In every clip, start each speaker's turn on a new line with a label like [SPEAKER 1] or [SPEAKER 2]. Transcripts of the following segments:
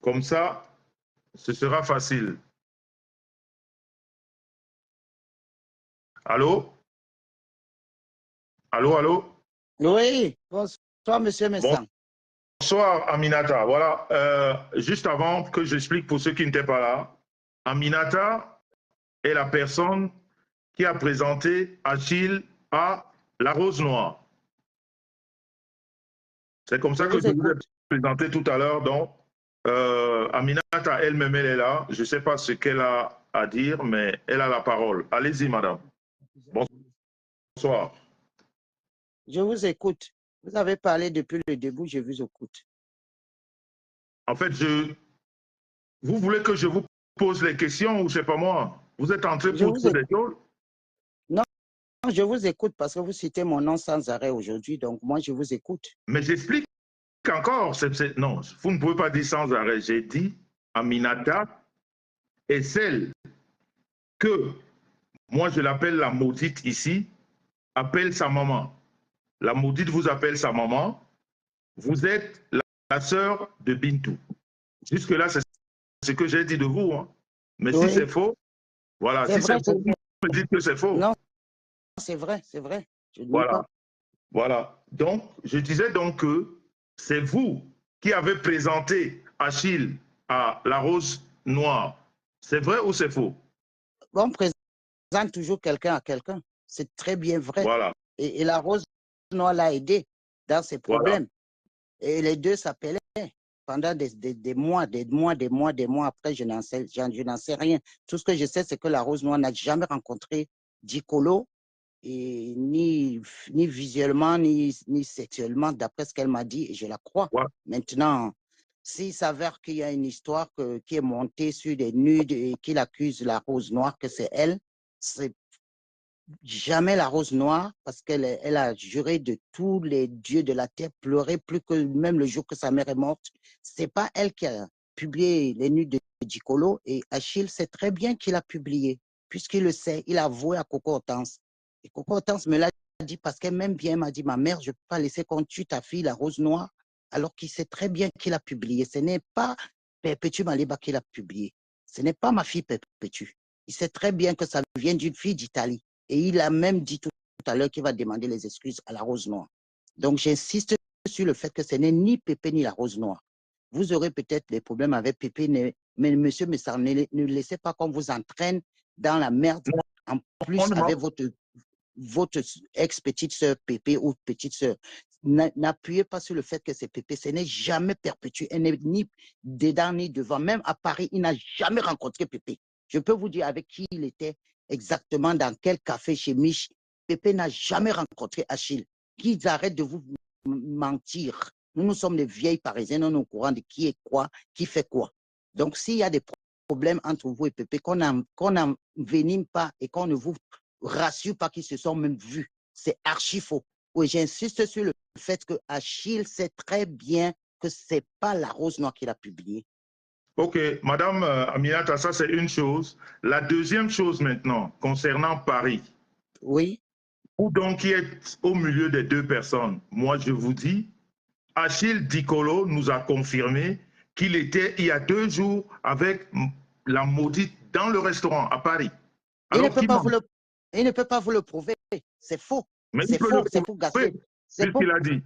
[SPEAKER 1] Comme ça, ce sera facile. Allô? Allô, allô?
[SPEAKER 2] Oui, bonsoir, monsieur Messang.
[SPEAKER 1] Bonsoir, Aminata. Voilà, juste avant que j'explique pour ceux qui n'étaient pas là, Aminata est la personne qui a présenté Achille à la Rose Noire. C'est comme ça que je vous ai présenté tout à l'heure. Donc, Aminata elle-même, elle est là. Je ne sais pas ce qu'elle a à dire, mais elle a la parole. Allez-y, madame. Bonsoir.
[SPEAKER 2] Je vous écoute. Vous avez parlé depuis le début, je vous écoute.
[SPEAKER 1] En fait, vous voulez que je vous pose les questions ou c'est pas moi? Vous êtes entré pour dire des choses?
[SPEAKER 2] Non, je vous écoute parce que vous citez mon nom sans arrêt aujourd'hui, donc moi je vous écoute.
[SPEAKER 1] Mais j'explique encore. Non, vous ne pouvez pas dire sans arrêt. J'ai dit Aminata est celle que, moi je l'appelle la maudite ici, appelle sa maman. La maudite vous appelle sa maman. Vous êtes la sœur de Bintou. Jusque-là, c'est ce que j'ai dit de vous. Hein. Mais oui. Si c'est faux, voilà. Si c'est faux, vous me dites que c'est faux.
[SPEAKER 2] Non, c'est vrai, c'est vrai. Je ne
[SPEAKER 1] voilà.
[SPEAKER 2] pas.
[SPEAKER 1] Voilà. Donc, je disais donc que c'est vous qui avez présenté Achille à la Rose Noire. C'est vrai ou c'est faux?
[SPEAKER 2] On présente toujours quelqu'un à quelqu'un. C'est très bien vrai.
[SPEAKER 1] Voilà.
[SPEAKER 2] Et la Rose Noire l'a aidé dans ses problèmes. Voilà. Et les deux s'appelaient pendant des mois après, je n'en sais rien. Tout ce que je sais, c'est que la Rose Noire n'a jamais rencontré Dicolo, et ni visuellement, ni sexuellement, d'après ce qu'elle m'a dit, et je la crois. Ouais. Maintenant, s'il s'avère qu'il y a une histoire qui est montée sur des nudes et qu'il accuse la Rose Noire que c'est elle, c'est jamais la Rose Noire, parce qu'elle a juré de tous les dieux de la terre, pleuré plus que même le jour que sa mère est morte. C'est pas elle qui a publié les nudes de Dicolo, et Achille sait très bien qu'il a publié, puisqu'il le sait, il a avoué à Coco Hortense. Et Coco Hortense me l'a dit parce qu'elle m'aime bien, m'a dit, ma mère, je ne peux pas laisser qu'on tue ta fille, la Rose Noire, alors qu'il sait très bien qu'il a publié. Ce n'est pas Perpétue Maliba qu'il a publié. Ce n'est pas ma fille Perpétue. Il sait très bien que ça vient d'une fille d'Italie. Et il a même dit tout à l'heure qu'il va demander les excuses à la Rose Noire. Donc, j'insiste sur le fait que ce n'est ni Pépé ni la Rose Noire. Vous aurez peut-être des problèmes avec Pépé, mais monsieur Messar, ne laissez pas qu'on vous entraîne dans la merde, en plus avec votre ex-petite sœur Pépé ou petite sœur. N'appuyez pas sur le fait que c'est Pépé. Ce n'est jamais Perpétue. Elle n'est ni dedans ni devant. Même à Paris, il n'a jamais rencontré Pépé. Je peux vous dire avec qui il était exactement, dans quel café chez Mich. Pépé n'a jamais rencontré Achille. Qu'ils arrêtent de vous mentir. Nous sommes des vieilles Parisiennes, nous sommes au courant de qui est quoi, qui fait quoi. Donc, s'il y a des problèmes entre vous et Pépé, qu'on n'envenime pas et qu'on ne vous rassure pas qu'ils se sont même vus, c'est archi faux. Oui, j'insiste sur le fait que Achille sait très bien que ce n'est pas la Rose Noire qu'il a publiée.
[SPEAKER 1] Ok, Madame Aminata, ça c'est une chose. La deuxième chose maintenant, concernant Paris.
[SPEAKER 2] Oui.
[SPEAKER 1] Ou donc qui est au milieu des deux personnes. Moi, je vous dis, Achille Dicolo nous a confirmé qu'il était il y a 2 jours avec la maudite dans le restaurant à Paris.
[SPEAKER 2] Il ne peut pas vous le prouver. C'est faux. C'est faux, c'est pour gâter.
[SPEAKER 1] C'est ce qu'il a dit.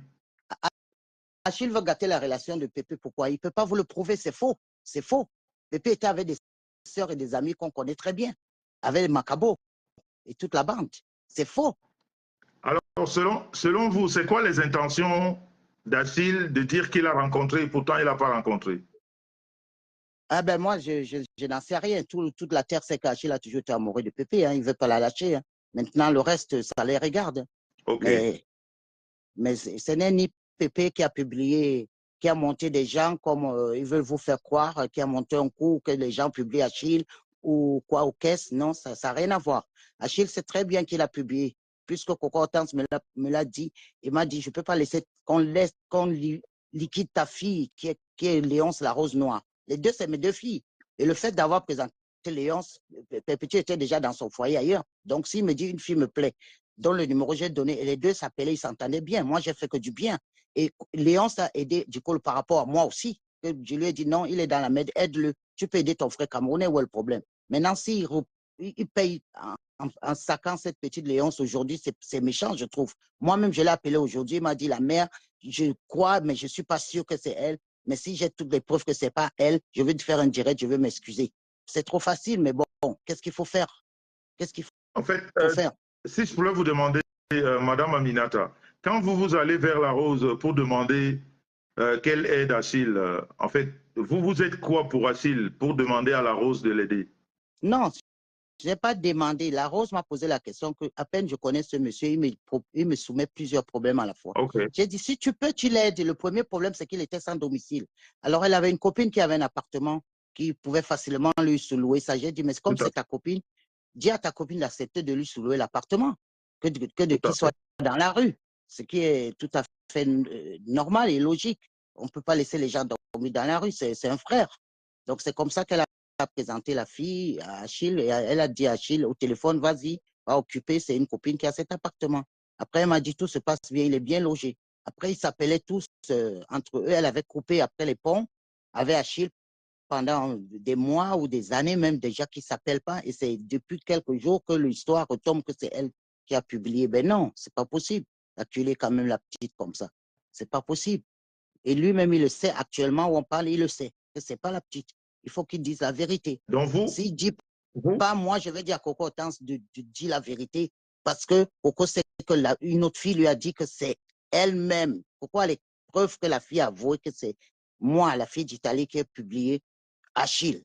[SPEAKER 2] Achille veut gâter la relation de Pépé. Pourquoi? Il ne peut pas vous le prouver. C'est faux. C'est faux. Pépé était avec des sœurs et des amis qu'on connaît très bien, avec les Macabo et toute la bande. C'est faux.
[SPEAKER 1] Alors, selon vous, c'est quoi les intentions d'Achille de dire qu'il a rencontré et pourtant il n'a pas rencontré?
[SPEAKER 2] Ah ben moi, je n'en sais rien. Toute la terre sait qu'Achille a toujours été amoureux de Pépé. Hein. Il ne veut pas la lâcher. Hein. Maintenant, le reste, ça les regarde.
[SPEAKER 1] Okay.
[SPEAKER 2] Mais ce n'est ni Pépé qui a publié, qui a monté des gens comme ils veulent vous faire croire, qui a monté un coup que les gens publient Achille ou quoi au caisse. Non, ça n'a rien à voir. Achille sait très bien qu'il a publié. Puisque Coco Hortense me l'a dit, il m'a dit, je ne peux pas laisser qu'on liquide ta fille qui est Léonce la Rose Noire. Les deux, c'est mes deux filles. Et le fait d'avoir présenté Léonce, Perpétue était déjà dans son foyer ailleurs. Donc, s'il me dit une fille me plaît, dont le numéro j'ai donné, et les deux s'appelaient, ils s'entendaient bien. Moi, j'ai fait que du bien. Et Léonce a aidé Dicolo par rapport à moi aussi. que je lui ai dit non, il est dans la merde, aide-le. Tu peux aider ton frère camerounais, où est le problème? Maintenant, s'il il paye en saquant cette petite Léonce aujourd'hui, c'est méchant, je trouve. Moi-même, je l'ai appelé aujourd'hui, il m'a dit la mère, je crois, mais je ne suis pas sûr que c'est elle. Mais si j'ai toutes les preuves que ce n'est pas elle, je veux te faire un direct, je veux m'excuser. C'est trop facile, mais bon, qu'est-ce qu'il faut faire? Qu'est-ce qu'il
[SPEAKER 1] En fait,
[SPEAKER 2] faut faire?
[SPEAKER 1] si je pouvais vous demander, Madame Aminata, quand vous allez vers la Rose pour demander quelle aide Achille, en fait, vous êtes quoi pour Achille, pour demander à la Rose de l'aider?
[SPEAKER 2] Non, je n'ai pas demandé. La Rose m'a posé la question que, à peine je connais ce monsieur, il me soumet plusieurs problèmes à la fois.
[SPEAKER 1] OK.
[SPEAKER 2] J'ai dit, si tu peux, tu l'aides. Le premier problème, c'est qu'il était sans domicile. Alors, elle avait une copine qui avait un appartement qui pouvait facilement lui sous-louer ça. J'ai dit, mais comme
[SPEAKER 1] Tout à
[SPEAKER 2] c'est ta copine, dis à ta copine d'accepter de lui sous-louer l'appartement que de
[SPEAKER 1] tout
[SPEAKER 2] qu'il
[SPEAKER 1] à
[SPEAKER 2] soit
[SPEAKER 1] fait.
[SPEAKER 2] dans la rue, ce qui est tout à fait normal et logique. On ne peut pas laisser les gens dormir dans la rue, c'est un frère. Donc, c'est comme ça qu'elle a présenté la fille à Achille et elle a dit à Achille au téléphone, vas-y, va occuper, c'est une copine qui a cet appartement. Après, elle m'a dit, tout se passe bien, il est bien logé. Après, ils s'appelaient tous entre eux, elle avait coupé après les ponts avec Achille pendant des mois ou des années même déjà qu'ils ne s'appellent pas et c'est depuis quelques jours que l'histoire retombe que c'est elle qui a publié. Ben non, c'est pas possible d'acculer quand même la petite comme ça. C'est pas possible. Et lui-même, il le sait actuellement où on parle, il le sait que c'est pas la petite. Il faut qu'il dise la vérité.
[SPEAKER 1] Donc
[SPEAKER 2] S'il dit
[SPEAKER 1] vous,
[SPEAKER 2] pas, moi, je vais dire à Coco Hortense de dire la vérité parce que Coco sait que une autre fille lui a dit que c'est elle-même. Pourquoi les preuves que la fille a avoué que c'est moi, la fille d'Italie, qui a publié Achille?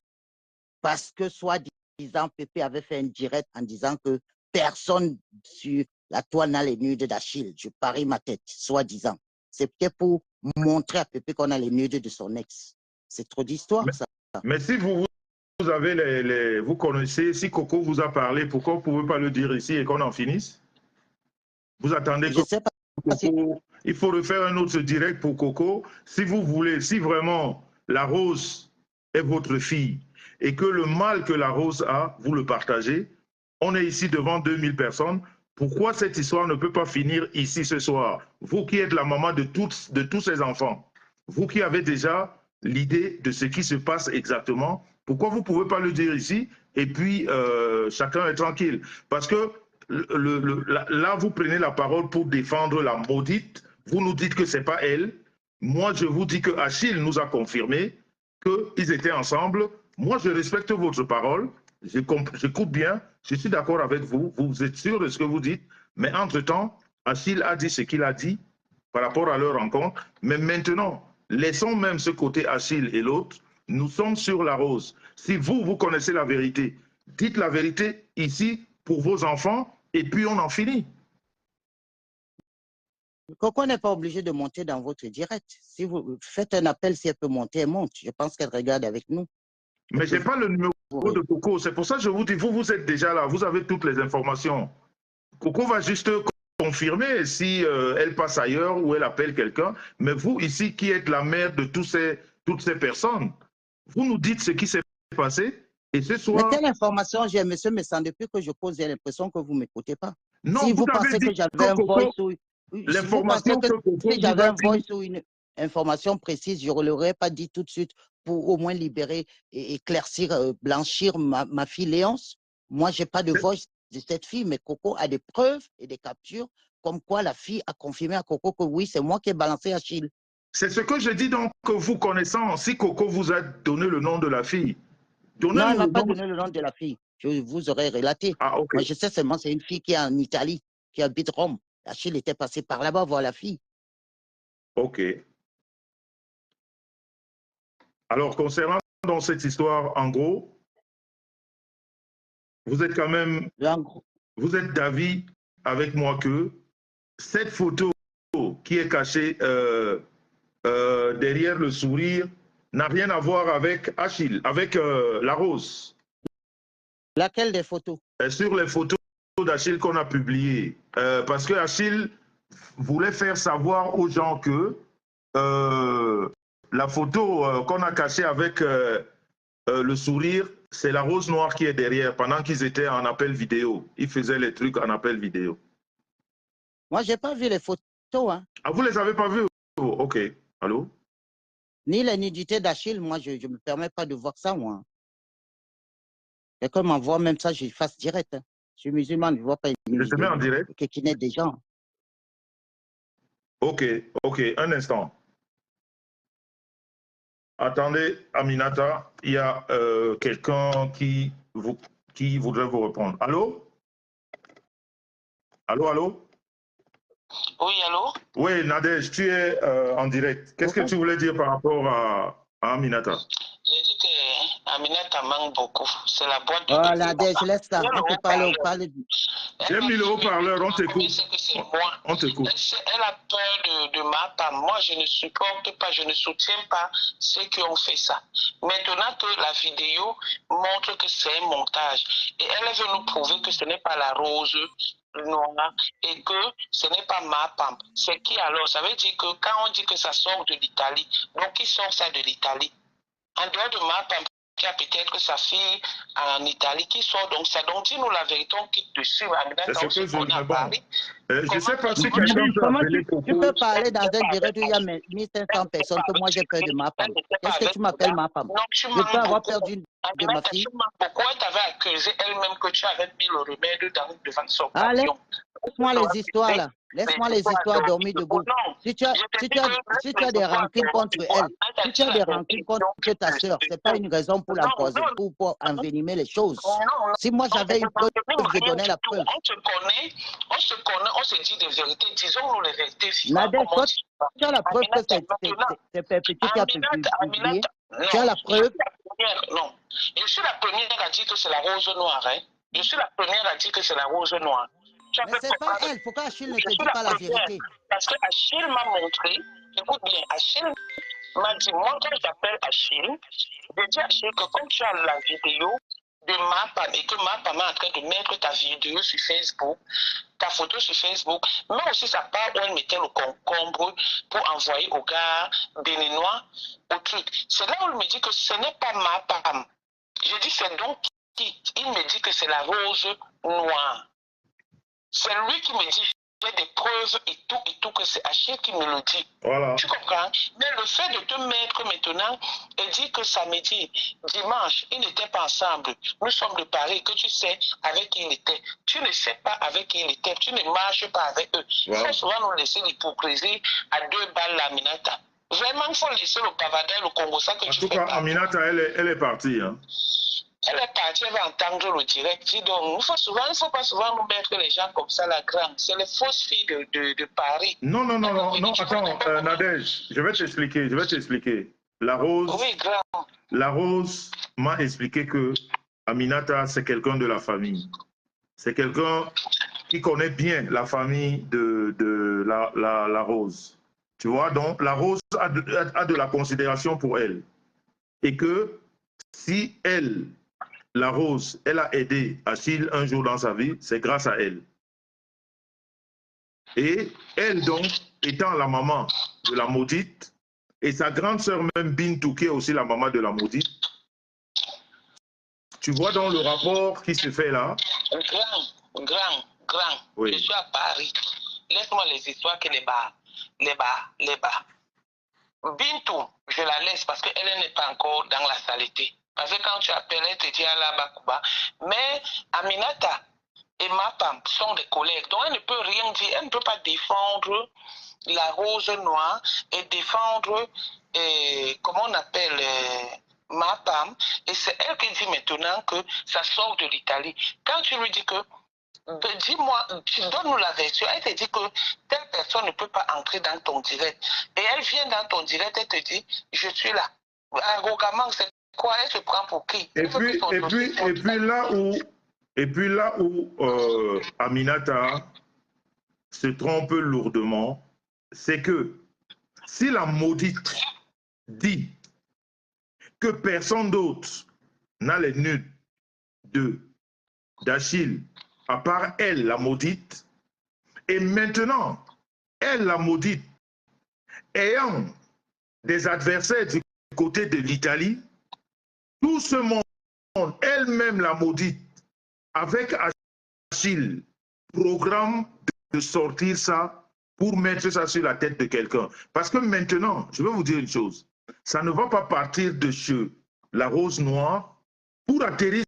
[SPEAKER 2] Parce que, soi-disant, Pépé avait fait un direct en disant que personne sur la toile n'a les nudes d'Achille. Je parie ma tête, soi-disant. C'est peut-être pour montrer à Pépé qu'on a les nudes de son ex. C'est trop d'histoire,
[SPEAKER 1] mais,
[SPEAKER 2] ça.
[SPEAKER 1] mais si vous avez vous connaissez, si Coco vous a parlé, pourquoi vous ne pouvez pas le dire ici et qu'on en finisse? Vous attendez
[SPEAKER 2] Je
[SPEAKER 1] que
[SPEAKER 2] ne sais pas si...
[SPEAKER 1] Coco, il faut refaire un autre direct pour Coco. Si vous voulez, si vraiment la Rose est votre fille et que le mal que la Rose a, vous le partagez, on est ici devant 2000 personnes. Pourquoi cette histoire ne peut pas finir ici ce soir? Vous qui êtes la maman de tous ces enfants, vous qui avez déjà l'idée de ce qui se passe exactement, pourquoi vous ne pouvez pas le dire ici et puis chacun est tranquille? Parce que là, vous prenez la parole pour défendre la maudite. Vous nous dites que ce n'est pas elle. Moi, je vous dis que Achille nous a confirmé qu'ils étaient ensemble. Moi, je respecte votre parole. J'écoute bien. Je suis d'accord avec vous. Vous êtes sûr de ce que vous dites. Mais entre-temps, Achille a dit ce qu'il a dit par rapport à leur rencontre. Mais maintenant, laissons même ce côté Achille et l'autre. Nous sommes sur la rose. Si vous connaissez la vérité, dites la vérité ici pour vos enfants et puis on en finit.
[SPEAKER 2] Coco n'est pas obligé de monter dans votre direct. Si vous faites un appel, si elle peut monter, elle monte. Je pense qu'elle regarde avec nous.
[SPEAKER 1] Mais je n'ai pas le numéro de Coco. C'est pour ça que je vous dis, vous êtes déjà là, vous avez toutes les informations. Coco va juste confirmer si elle passe ailleurs ou elle appelle quelqu'un. Mais vous, ici, qui êtes la mère de toutes ces personnes, vous nous dites ce qui s'est passé. Et ce
[SPEAKER 2] Mais
[SPEAKER 1] soir,
[SPEAKER 2] quelle information j'ai, monsieur Messan, depuis que je pose, j'ai l'impression que vous ne m'écoutez pas.
[SPEAKER 1] non,
[SPEAKER 2] Si
[SPEAKER 1] vous
[SPEAKER 2] vous
[SPEAKER 1] avez
[SPEAKER 2] pensez
[SPEAKER 1] dit
[SPEAKER 2] que j'avais
[SPEAKER 1] que
[SPEAKER 2] un voice
[SPEAKER 1] Coco,
[SPEAKER 2] ou si vous pensez
[SPEAKER 1] l'information
[SPEAKER 2] que
[SPEAKER 1] que Coco
[SPEAKER 2] si
[SPEAKER 1] vous
[SPEAKER 2] j'avais
[SPEAKER 1] a
[SPEAKER 2] un voice
[SPEAKER 1] dit,
[SPEAKER 2] ou une information précise, je ne l'aurais pas dit tout de suite pour au moins libérer et éclaircir, blanchir ma fille Léonce. Moi, je n'ai pas de voice de cette fille, mais Coco a des preuves et des captures comme quoi la fille a confirmé à Coco que oui, c'est moi qui ai balancé Achille.
[SPEAKER 1] c'est ce que je dis donc que vous connaissant, si Coco vous a donné le nom de la fille,
[SPEAKER 2] Non, elle ne
[SPEAKER 1] donnez-nous
[SPEAKER 2] m'a
[SPEAKER 1] le
[SPEAKER 2] pas
[SPEAKER 1] nom.
[SPEAKER 2] donné le nom de la fille. Je vous aurais relaté.
[SPEAKER 1] Ah, ok.
[SPEAKER 2] Moi, je sais seulement c'est une fille qui est en Italie, qui habite Rome. Achille était passé par là-bas voir la fille.
[SPEAKER 1] Ok. Alors, concernant dans cette histoire, en gros, vous êtes quand même,
[SPEAKER 2] Donc,
[SPEAKER 1] vous êtes d'avis avec moi que cette photo qui est cachée derrière le sourire n'a rien à voir avec Achille, avec la rose.
[SPEAKER 2] laquelle des photos?
[SPEAKER 1] Sur les photos d'Achille qu'on a publiées, parce que Achille voulait faire savoir aux gens que la photo qu'on a cachée avec le sourire, c'est la rose noire qui est derrière pendant qu'ils étaient en appel vidéo. Ils faisaient les trucs en appel vidéo.
[SPEAKER 2] Moi, je n'ai pas vu les photos. Hein.
[SPEAKER 1] Ah, vous ne les avez pas vus? Oh, ok. Allô?
[SPEAKER 2] Ni la nudité d'Achille, moi, je ne me permets pas de voir ça, moi. Quelqu'un m'envoie même ça, je fasse direct. Hein. Je suis musulman, je ne vois pas une
[SPEAKER 1] Je te mets en direct.
[SPEAKER 2] qui naît des gens.
[SPEAKER 1] Ok, ok, un instant. Attendez, Aminata, il y a quelqu'un qui voudrait vous répondre. Allô? Allô, allô?
[SPEAKER 3] Oui, allô?
[SPEAKER 1] Oui, Nadège, tu es en direct. Qu'est-ce que tu voulais dire par rapport à Aminata?
[SPEAKER 3] J'ai dit qu'Aminata manque beaucoup. C'est la boîte de...
[SPEAKER 2] Oh, Nadège, laisse ça. On peut parler,
[SPEAKER 1] J'ai mis le haut-parleur, on t'écoute.
[SPEAKER 3] On t'écoute. Elle a peur de ma part. Moi, je ne supporte pas, je ne soutiens pas ceux qui ont fait ça. Maintenant que la vidéo montre que c'est un montage, et elle veut nous prouver que ce n'est pas la rose noire et que ce n'est pas ma pam. C'est qui alors? Ça veut dire que quand on dit que ça sort de l'Italie, donc qui sort ça de l'Italie? En dehors de ma pam, qui a peut-être sa fille en Italie qui sort donc ça. Donc dis-nous la vérité, on quitte dessus.
[SPEAKER 1] C'est ce que je me
[SPEAKER 3] Paris.
[SPEAKER 1] Je ne sais pas si quelqu'un peut appeler
[SPEAKER 2] tu peux parler dans un direct où il y a 1500 personnes que moi j'ai peur de ma femme. Qu'est-ce que tu m'appelles ma femme? Je peux avoir peur de ma fille.
[SPEAKER 3] Pourquoi elle t'avait accusé elle-même que tu avais mis le remède devant son pavillon?
[SPEAKER 2] Laisse-moi les histoires là. Laisse-moi les histoires dormir debout. Si tu as des rancunes contre elle, si tu as des rancunes contre ta soeur, ce n'est pas une raison pour l'empoisonner, pour envenimer les choses. Si moi j'avais une preuve, je donnais la preuve.
[SPEAKER 3] On se connaît, on se dit des vérités. Disons-nous les vérités.
[SPEAKER 2] Nadège, tu as la preuve que c'est Perpétué qui a publié. Tu as la preuve.
[SPEAKER 3] Non. Je suis la première à dire que c'est la rose noire. Hein. Je suis la première à dire que c'est la rose noire.
[SPEAKER 2] Mais c'est pas elle. Pourquoi Achille ne te dit pas la vérité?
[SPEAKER 3] Parce que Achille m'a montré, écoute bien, Achille m'a dit, moi quand j'appelle Achille, je dis à Achille que comme tu as la vidéo de ma femme et que ma femme est en train de mettre ta vidéo sur Facebook, ta photo sur Facebook, mais aussi sa part où elle mettait le concombre pour envoyer au gars béninois au truc. C'est là où il me dit que ce n'est pas ma femme. Je dis c'est donc qui? Il me dit que c'est la rose noire. C'est lui qui me dit, j'ai des preuves et tout, que c'est Achille qui me le dit.
[SPEAKER 1] Voilà.
[SPEAKER 3] Tu comprends? Mais le fait de te mettre maintenant et dire que samedi, dimanche, ils n'étaient pas ensemble. Nous sommes de Paris, que tu sais avec qui il était. Tu ne sais pas avec qui il était. Tu ne marches pas avec eux. Il faut souvent nous laisser l'hypocrisie à 2 balles la Aminata. Vraiment, il faut laisser le bavardage, le Congo, ça que tu fais.
[SPEAKER 1] En tout cas, Aminata, elle est partie. Hein.
[SPEAKER 3] Elle est partie, elle va entendre le direct. Dis donc, il ne faut pas souvent nous mettre les gens comme ça, la grande. C'est les fausses filles de Paris.
[SPEAKER 1] Non, attends, Nadège, je vais t'expliquer. La Rose,
[SPEAKER 3] oui, grand.
[SPEAKER 1] La Rose m'a expliqué que Aminata, c'est quelqu'un de la famille. C'est quelqu'un qui connaît bien la famille de la Rose. Tu vois, donc la Rose a de la considération pour elle. Et que si elle, la Rose, elle a aidé Achille un jour dans sa vie, c'est grâce à elle. Et elle, donc, étant la maman de la maudite, et sa grande sœur même Bintou, qui est aussi la maman de la maudite, tu vois donc le rapport qui se fait là.
[SPEAKER 3] Grand. Oui. Je suis à Paris. Laisse-moi les histoires que les bas. Bintou, je la laisse parce qu'elle n'est pas encore dans la saleté. Parce que quand tu appelles, elle te dit à la Bakuba. Mais Aminata et Mapam sont des collègues. Donc elle ne peut rien dire. Elle ne peut pas défendre la rose noire et défendre, comment on appelle, Mapam. Et c'est elle qui dit maintenant que ça sort de l'Italie. Quand tu lui dis que, dis-moi, tu donnes-nous la version, elle te dit que telle personne ne peut pas entrer dans ton direct. Et elle vient dans ton direct, elle te dit, je suis là. Arrogamment, c'est quoi? Elle se prend pour qui?
[SPEAKER 1] Et puis là où Aminata se trompe lourdement, c'est que si la maudite dit que personne d'autre n'a les nudes d'Achille, à part elle, la maudite, et maintenant, elle, la maudite, ayant des adversaires du côté de l'Italie, tout ce monde, elle-même la maudite, avec Achille, programme de sortir ça pour mettre ça sur la tête de quelqu'un. Parce que maintenant, je vais vous dire une chose, Ça ne va pas partir de chez la rose noire pour atterrir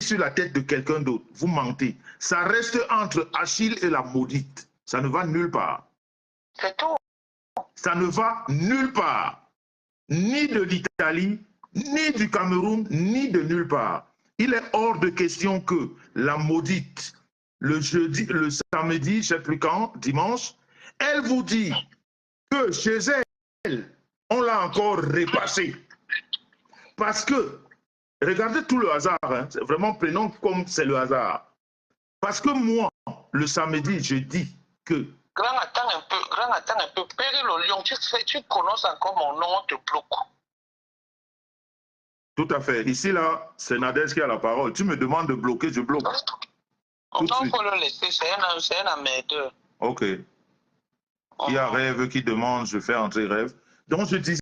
[SPEAKER 1] sur la tête de quelqu'un d'autre. Vous mentez. Ça reste entre Achille et la maudite. Ça ne va nulle part.
[SPEAKER 3] C'est tout.
[SPEAKER 1] Ça ne va nulle part. Ni de l'Italie, ni du Cameroun, ni de nulle part. Il est hors de question que la maudite, le jeudi, le samedi, je ne sais plus quand, dimanche, elle vous dit que chez elle, on l'a encore repassé. Parce que, regardez tout le hasard, hein, vraiment prenons comme c'est le hasard. Parce que moi, le samedi, je dis que...
[SPEAKER 3] Grand, attends un peu. Père le lion, tu prononces encore mon nom, on te bloque.
[SPEAKER 1] Tout à fait. Ici, là, c'est Nadège qui a la parole. Tu me demandes de bloquer, je bloque.
[SPEAKER 3] On faut le laisser, c'est un amédeur.
[SPEAKER 1] Ok. Il y a Rêve qui demande, je fais entrer Rêve. Donc, je disais